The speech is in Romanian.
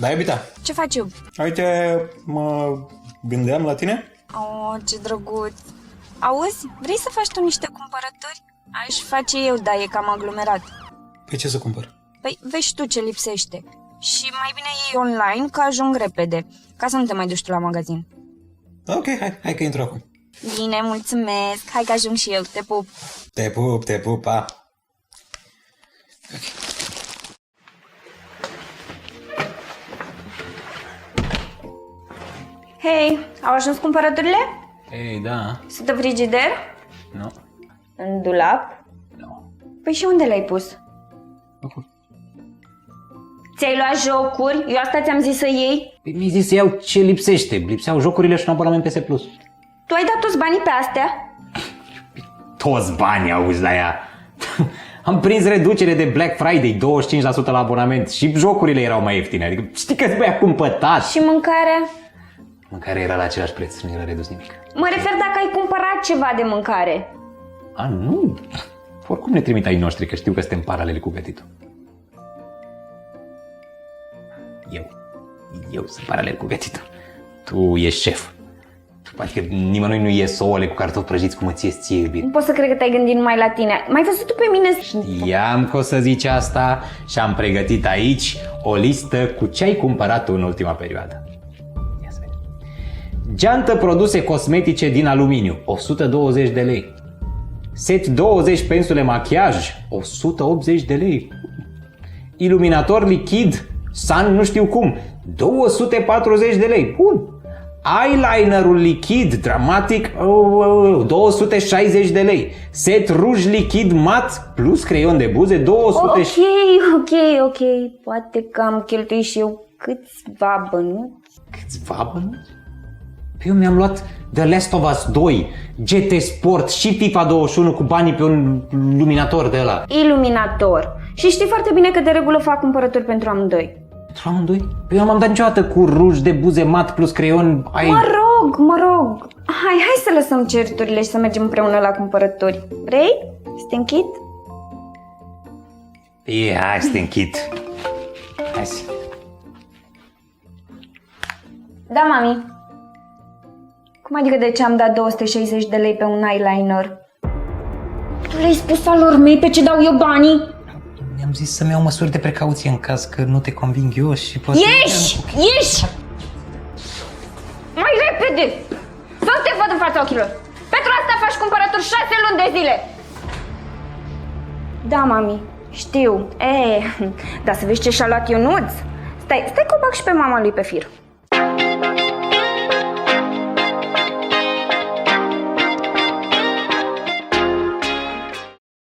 Da, iubita. Ce faci eu? Uite, mă gândeam la tine. Oh, ce drăguț. Auzi, vrei să faci tu niște cumpărături? Aș face eu, dar e cam aglomerat. Pe ce să cumpăr? Păi, vezi tu ce lipsește. Și mai bine iei online, că ajung repede, ca să nu te mai duci tu la magazin. Ok, hai că intru acum. Bine, mulțumesc. Hai că ajung și eu. Te pup. Te pup, pa. Hei, au ajuns cumpărăturile? Ei, da. Sunt în frigider? Nu. În dulap? Nu. Păi și unde l-ai pus? Ți-ai luat jocuri? Eu asta ți-am zis să iei? Păi mi-ai zis să iau ce lipsește. Lipseau jocurile și un abonament PS Plus. Tu ai dat toți banii pe astea? Toți banii, auzi la ea. Am prins reducere de Black Friday, 25% la abonament și jocurile erau mai ieftine. Adică știi că-ți băia cumpătat. Și mâncarea? Mâncarea era la același preț, nu era redus nimic. Mă refer dacă ai cumpărat ceva de mâncare. A, nu. Oricum ne trimit ai noștri, că știu că suntem paraleli cu gătitul. Eu sunt paralel cu gătitul. Tu ești șef. Adică nimănui nu ies ouăle cu cartofi prăjiți cum îți ies ție, iubire. Nu pot să cred că te-ai gândit numai la tine. M-ai văzut tu pe mine? Știam că o să zici asta și am pregătit aici o listă cu ce ai cumpărat tu în ultima perioadă. Ia să vedem. Geantă produse cosmetice din aluminiu, 120 de lei. Set 20 pensule machiaj, 180 de lei. Iluminator lichid, Sun nu știu cum, 240 de lei. Bun. Eyelinerul lichid dramatic, 260 de lei. Set ruj lichid mat plus creion de buze, 200. Ok. Poate că am cheltuit și eu câțiva bănuți. Câțiva bănuți? Păi eu mi-am luat The Last of Us 2, GT Sport și FIFA 21 cu banii pe un luminator de ăla. Iluminator. Și știi foarte bine că de regulă fac cumpărături pentru amândoi. Pentru amândoi? Păi eu n-am dat niciodată cu ruj de buze mat plus creion. Mă rog. Hai să lăsăm certurile și să mergem împreună la cumpărături. Vrei? Să te închid? Hai să te închid. Hai să... Da, mami. Cum adică de ce am dat 260 de lei pe un eyeliner? Tu le-ai spus alor mei pe ce dau eu banii? Mi-am zis să-mi iau măsuri de precauție în caz că nu te conving eu și poate... Ieși! Mai repede! Să nu te văd în fața ochilor! Pentru asta faci cumpărături 6 luni de zile! Da, mami, știu. Dar să vezi ce și-a luat Ionuț. Stai că o bag și pe mama lui pe fir.